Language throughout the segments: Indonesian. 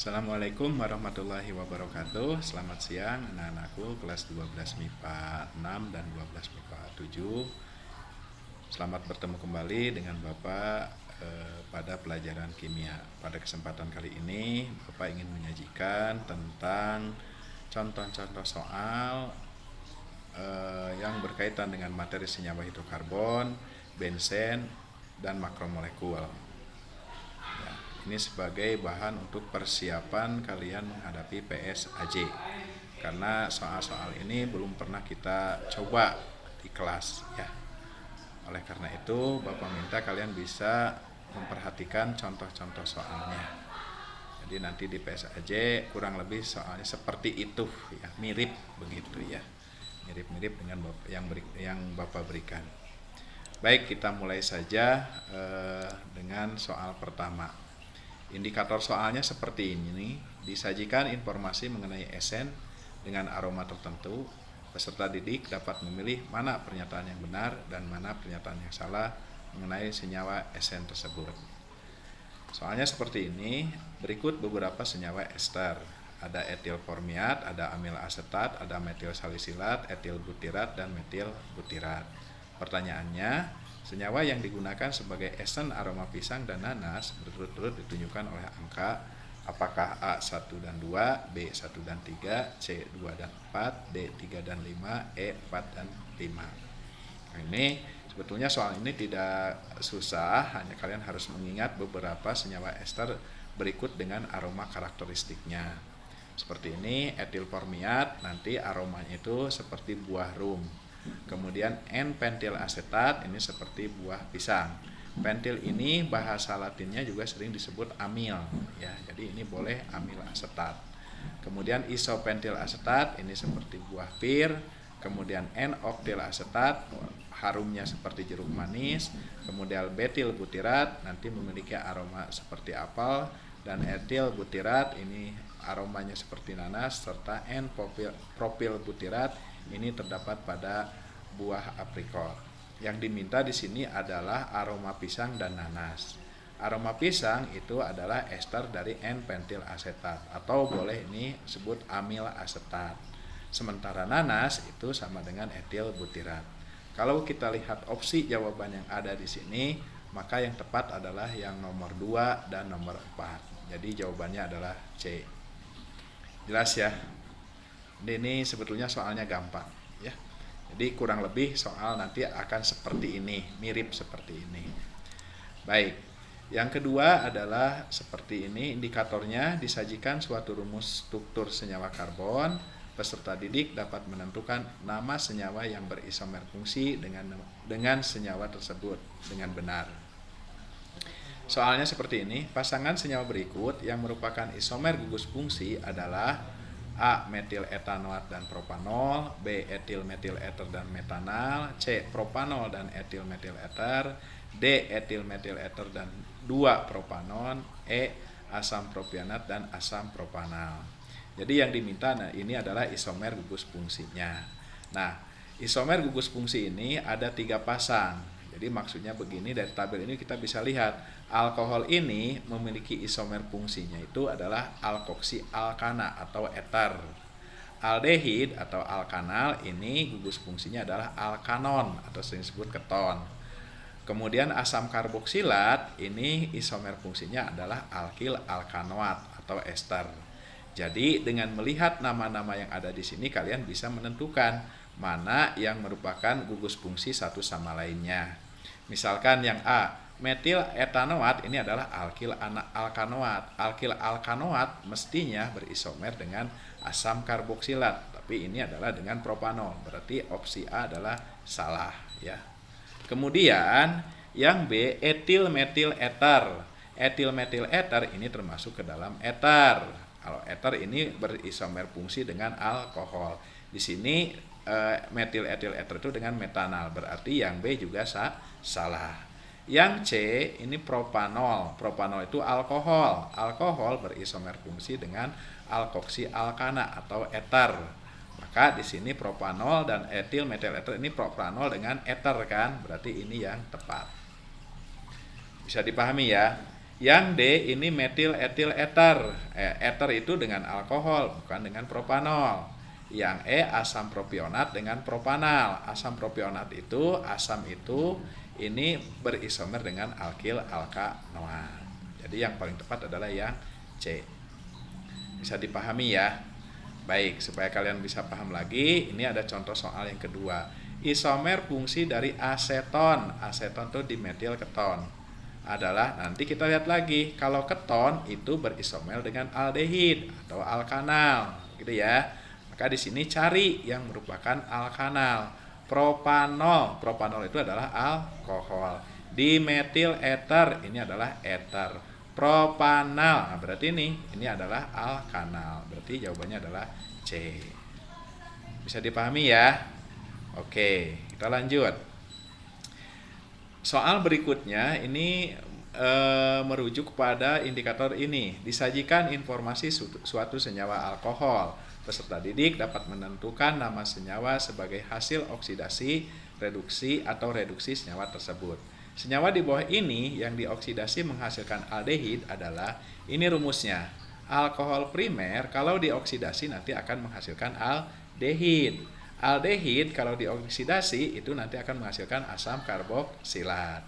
Assalamualaikum warahmatullahi wabarakatuh. Selamat siang anak-anakku kelas 12 MIPA 6 dan 12 MIPA 7. Selamat bertemu kembali dengan Bapak pada pelajaran kimia. Pada kesempatan kali ini Bapak ingin menyajikan tentang contoh-contoh soal yang berkaitan dengan materi senyawa hidrokarbon, bensen, dan makromolekul. Ini sebagai bahan untuk persiapan kalian menghadapi PSAJ, karena soal-soal ini belum pernah kita coba di kelas ya. Oleh karena itu Bapak minta kalian bisa memperhatikan contoh-contoh soalnya. Jadi nanti di PSAJ kurang lebih soalnya seperti itu ya, mirip begitu ya, mirip-mirip dengan yang Bapak berikan. Baik, kita mulai saja dengan soal pertama. Indikator soalnya seperti ini. Disajikan informasi mengenai esen dengan aroma tertentu. Peserta didik dapat memilih mana pernyataan yang benar dan mana pernyataan yang salah mengenai senyawa esen tersebut. Soalnya seperti ini. Berikut beberapa senyawa ester. Ada etil formiat, ada amil asetat, ada metil salisilat, etil butirat, dan metil butirat. Pertanyaannya, senyawa yang digunakan sebagai esen aroma pisang dan nanas berturut-turut ditunjukkan oleh angka. Apakah A1 dan 2, B1 dan 3, C2 dan 4, D3 dan 5, E4 dan 5. Nah, ini sebetulnya soal ini tidak susah, hanya kalian harus mengingat beberapa senyawa ester berikut dengan aroma karakteristiknya. Seperti ini, etil formiat nanti aromanya itu seperti buah rum. Kemudian N-pentil asetat ini seperti buah pisang. Pentil ini bahasa latinnya juga sering disebut amil ya. Jadi ini boleh amil asetat. Kemudian isopentil asetat ini seperti buah pir. Kemudian N-oktil asetat harumnya seperti jeruk manis. Kemudian betil butirat nanti memiliki aroma seperti apel, dan etil butirat ini aromanya seperti nanas, serta N-propil butirat ini terdapat pada buah aprikot. Yang diminta di sini adalah aroma pisang dan nanas. Aroma pisang itu adalah ester dari N-pentil asetat, atau boleh ini sebut amil asetat. Sementara nanas itu sama dengan etil butirat. Kalau kita lihat opsi jawaban yang ada di sini, maka yang tepat adalah yang nomor 2 dan nomor 4. Jadi jawabannya adalah C. Jelas ya? Ini sebetulnya soalnya gampang ya. Jadi kurang lebih soal nanti akan seperti ini, mirip seperti ini. Baik, yang kedua adalah seperti ini. Indikatornya disajikan suatu rumus struktur senyawa karbon. Peserta didik dapat menentukan nama senyawa yang berisomer fungsi dengan senyawa tersebut dengan benar. Soalnya seperti ini. Pasangan senyawa berikut yang merupakan isomer gugus fungsi adalah A. metil etanoat dan propanol, B. etil metil eter dan metanal, C. propanol dan etil metil eter, D. etil metil eter dan 2 propanon, E. asam propianat dan asam propanal. Jadi yang diminta ini adalah isomer gugus fungsinya. Nah, isomer gugus fungsi ini ada 3 pasang. Jadi maksudnya begini, dari tabel ini kita bisa lihat alkohol ini memiliki isomer fungsinya itu adalah alkoksi alkana atau eter. Aldehid atau alkanal ini gugus fungsinya adalah alkanon atau sering disebut keton. Kemudian asam karboksilat ini isomer fungsinya adalah alkil alkanoat atau ester. Jadi dengan melihat nama-nama yang ada di sini kalian bisa menentukan mana yang merupakan gugus fungsi satu sama lainnya. Misalkan yang A, metil etanoat ini adalah alkil alkanoat. Alkil alkanoat mestinya berisomer dengan asam karboksilat, tapi ini adalah dengan propanol. Berarti opsi A adalah salah ya. Kemudian yang B, etil metil eter. Etil metil eter ini termasuk ke dalam eter. Kalau eter ini berisomer fungsi dengan alkohol. Di sini metil etil eter itu dengan metanal, berarti yang B juga salah. Yang C ini propanol. Propanol itu alkohol. Alkohol berisomer fungsi dengan alkoksi alkana atau eter. Maka di sini propanol dan etil metil eter ini propanol dengan eter kan, berarti ini yang tepat. Bisa dipahami ya. Yang D ini metil etil eter. Eter itu dengan alkohol, bukan dengan propanol. Yang E asam propionat dengan propanal. Asam propionat itu, asam itu ini berisomer dengan alkil alkanoat. Jadi yang paling tepat adalah yang C. Bisa dipahami ya. Baik, supaya kalian bisa paham lagi, ini ada contoh soal yang kedua. Isomer fungsi dari aseton. Aseton itu dimetil keton. Adalah nanti kita lihat lagi, kalau keton itu berisomer dengan aldehid atau alkanal, gitu ya. Maka di sini cari yang merupakan alkanal. Propanol. Propanol itu adalah alkohol. Dimetil eter ini adalah eter. Propanal. Nah, berarti ini adalah alkanal. Berarti jawabannya adalah C. Bisa dipahami ya? Oke, kita lanjut. Soal berikutnya ini merujuk kepada indikator ini. Disajikan informasi suatu senyawa alkohol. Peserta didik dapat menentukan nama senyawa sebagai hasil oksidasi, reduksi, atau reduksi senyawa tersebut. Senyawa di bawah ini yang dioksidasi menghasilkan aldehid adalah, ini rumusnya, alkohol primer kalau dioksidasi nanti akan menghasilkan aldehid. Aldehid kalau dioksidasi itu nanti akan menghasilkan asam karboksilat.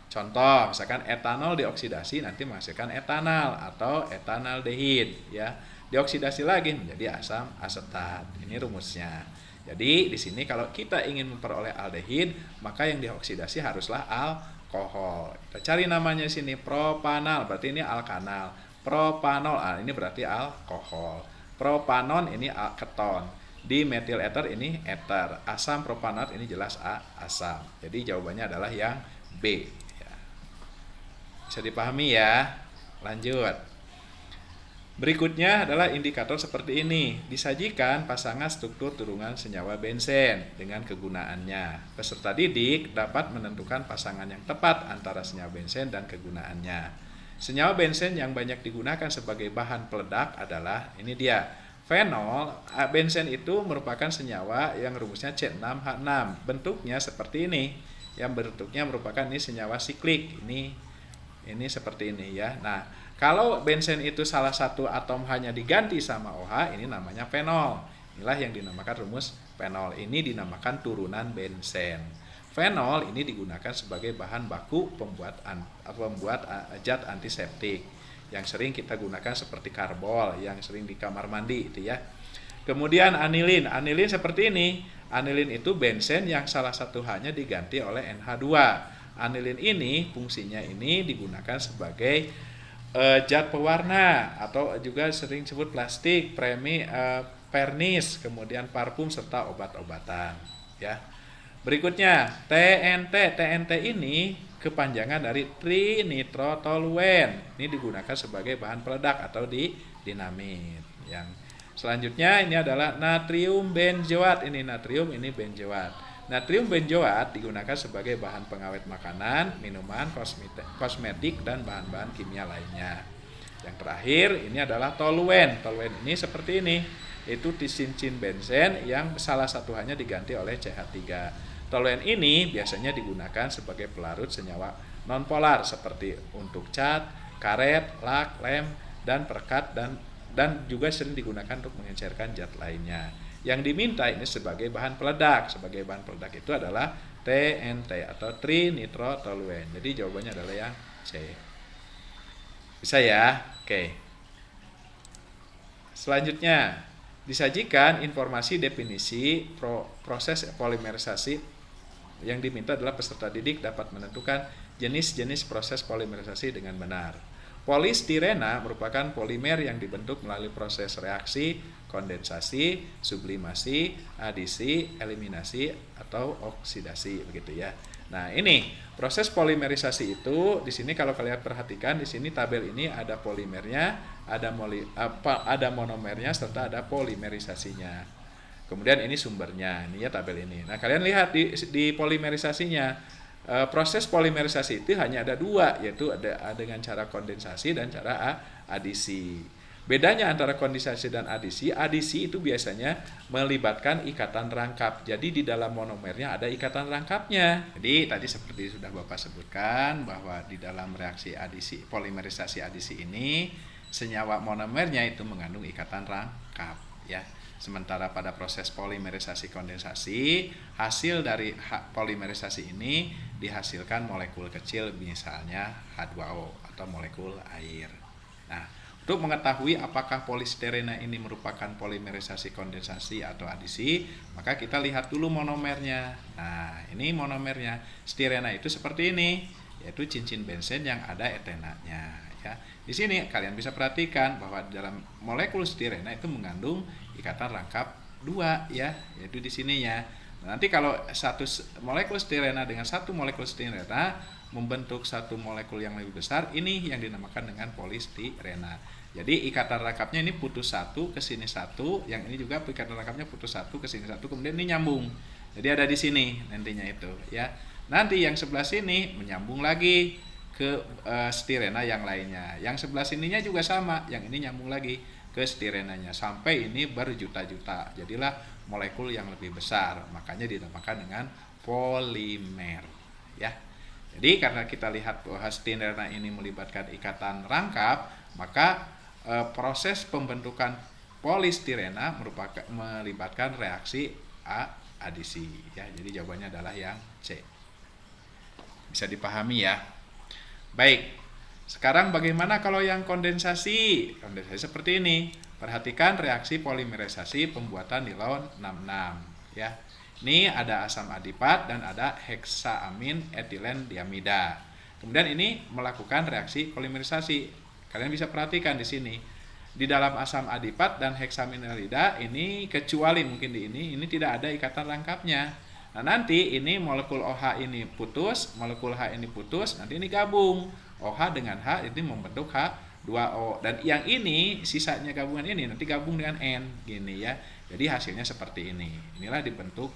Contoh, misalkan etanol dioksidasi nanti menghasilkan etanal atau etanaldehid ya. Dioksidasi lagi menjadi asam asetat. Ini rumusnya. Jadi di sini kalau kita ingin memperoleh aldehid, maka yang dioksidasi haruslah alkohol. Kita cari namanya di sini propanal, berarti ini alkanal. Propanol, ini berarti alkohol. Propanon ini keton. Dimetil eter ini eter. Asam propanat ini jelas asam. Jadi jawabannya adalah yang B. Ya. Bisa dipahami ya. Lanjut. Berikutnya adalah indikator seperti ini. Disajikan pasangan struktur turunan senyawa bensen dengan kegunaannya. Peserta didik dapat menentukan pasangan yang tepat antara senyawa bensen dan kegunaannya. Senyawa bensen yang banyak digunakan sebagai bahan peledak adalah, ini dia, fenol. Bensen itu merupakan senyawa yang rumusnya C6H6. Bentuknya seperti ini. Yang bentuknya merupakan ini senyawa siklik. Ini seperti ini ya. Nah, kalau bensen itu salah satu atom hanya diganti sama OH, ini namanya fenol. Inilah yang dinamakan rumus fenol. Ini dinamakan turunan bensen. Fenol ini digunakan sebagai bahan baku pembuat zat antiseptik yang sering kita gunakan seperti karbol yang sering di kamar mandi itu ya. Kemudian anilin. Anilin seperti ini. Anilin itu bensen yang salah satu hanya diganti oleh NH2. Anilin ini fungsinya ini digunakan sebagai zat pewarna atau juga sering disebut plastik, pernis, kemudian parfum serta obat-obatan ya. Berikutnya TNT. TNT ini kepanjangan dari trinitrotoluen. Ini digunakan sebagai bahan peledak atau dinamit. Yang selanjutnya ini adalah natrium benzoat. Ini natrium, ini benzoat. Natrium benzoat digunakan sebagai bahan pengawet makanan, minuman, kosmetik, dan bahan-bahan kimia lainnya. Yang terakhir ini adalah toluen. Toluen ini seperti ini. Itu tisincin benzen yang salah satu hanya diganti oleh CH3. Toluen ini biasanya digunakan sebagai pelarut senyawa nonpolar seperti untuk cat, karet, lak, lem, dan perekat, dan juga sering digunakan untuk mengencerkan zat lainnya. Yang diminta ini sebagai bahan peledak. Sebagai bahan peledak itu adalah TNT atau trinitrotoluen. Jadi jawabannya adalah yang C. Bisa ya? Oke. Selanjutnya, disajikan informasi definisi proses polimerisasi. Yang diminta adalah peserta didik dapat menentukan jenis-jenis proses polimerisasi dengan benar. Polistirena merupakan polimer yang dibentuk melalui proses reaksi, kondensasi, sublimasi, adisi, eliminasi, atau oksidasi, begitu ya. Nah, ini proses polimerisasi itu di sini kalau kalian perhatikan di sini tabel ini ada polimernya, ada monomernya serta ada polimerisasinya. Kemudian ini sumbernya, ini ya tabel ini. Nah, kalian lihat di polimerisasinya. Proses polimerisasi itu hanya ada dua, yaitu ada dengan cara kondensasi dan cara adisi. Bedanya antara kondensasi dan adisi itu biasanya melibatkan ikatan rangkap. Jadi di dalam monomernya ada ikatan rangkapnya. Jadi tadi seperti sudah Bapak sebutkan bahwa di dalam reaksi adisi, polimerisasi adisi ini senyawa monomernya itu mengandung ikatan rangkap ya. Sementara pada proses polimerisasi kondensasi, hasil dari polimerisasi ini dihasilkan molekul kecil misalnya H2O atau molekul air. Nah, untuk mengetahui apakah polistirena ini merupakan polimerisasi kondensasi atau adisi, maka kita lihat dulu monomernya. Nah, ini monomernya. Stirena itu seperti ini, yaitu cincin benzen yang ada etenanya. Ya, di sini kalian bisa perhatikan bahwa dalam molekul stirena itu mengandung ikatan rangkap 2 ya, yaitu di sininya. Nah, nanti kalau satu molekul stirena dengan satu molekul stirena membentuk satu molekul yang lebih besar, ini yang dinamakan dengan polistirena. Jadi ikatan rangkapnya ini putus satu ke sini satu, yang ini juga ikatan rangkapnya putus satu ke sini satu, kemudian ini nyambung. Jadi ada di sini nantinya itu ya. Nanti yang sebelah sini menyambung lagi ke stirena yang lainnya. Yang sebelah sininya juga sama, yang ini nyambung lagi ke stirenanya sampai ini berjuta-juta. Jadilah molekul yang lebih besar, makanya dinamakan dengan polimer ya. Jadi karena kita lihat bahwa stirena ini melibatkan ikatan rangkap, maka proses pembentukan polistirena melibatkan reaksi adisi ya. Jadi jawabannya adalah yang C. Bisa dipahami ya. Baik. Sekarang bagaimana kalau yang kondensasi? Kondensasi seperti ini. Perhatikan reaksi polimerisasi pembuatan nilon 66 ya. Ini ada asam adipat dan ada heksaamin etilen diamida. Kemudian ini melakukan reaksi polimerisasi. Kalian bisa perhatikan di sini. Di dalam asam adipat dan heksaminalida ini kecuali mungkin di ini tidak ada ikatan rangkapnya. Nah, nanti ini molekul OH ini putus, molekul H ini putus, nanti ini gabung. OH dengan H ini membentuk H2O. Dan yang ini sisanya gabungan ini nanti gabung dengan N gini ya. Jadi hasilnya seperti ini. Inilah dibentuk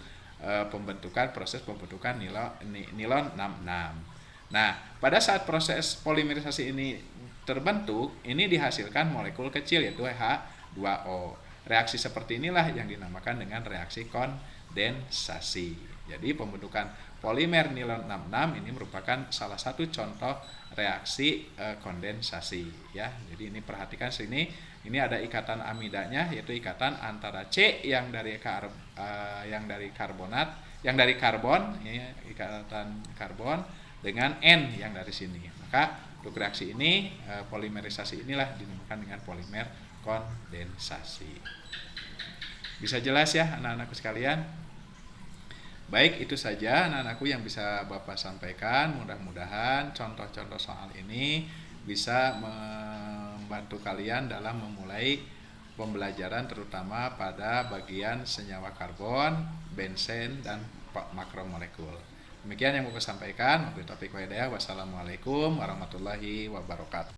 proses pembentukan nilon 66. Nah, pada saat proses polimerisasi ini terbentuk, ini dihasilkan molekul kecil yaitu H2O. Reaksi seperti inilah yang dinamakan dengan reaksi kondensasi. Jadi pembentukan polimer nilon 66 ini merupakan salah satu contoh reaksi kondensasi ya. Jadi ini perhatikan sini, ini ada ikatan amidanya yaitu ikatan antara C yang dari karbonat, yang dari karbon ya, ikatan karbon dengan N yang dari sini. Maka untuk reaksi ini polimerisasi inilah dinamakan dengan polimer kondensasi. Bisa jelas ya anak-anakku sekalian? Baik, itu saja anak-anakku yang bisa Bapak sampaikan. Mudah-mudahan contoh-contoh soal ini bisa membantu kalian dalam memulai pembelajaran terutama pada bagian senyawa karbon, benzen, dan makromolekul. Demikian yang Bapak sampaikan. Wassalamualaikum warahmatullahi wabarakatuh.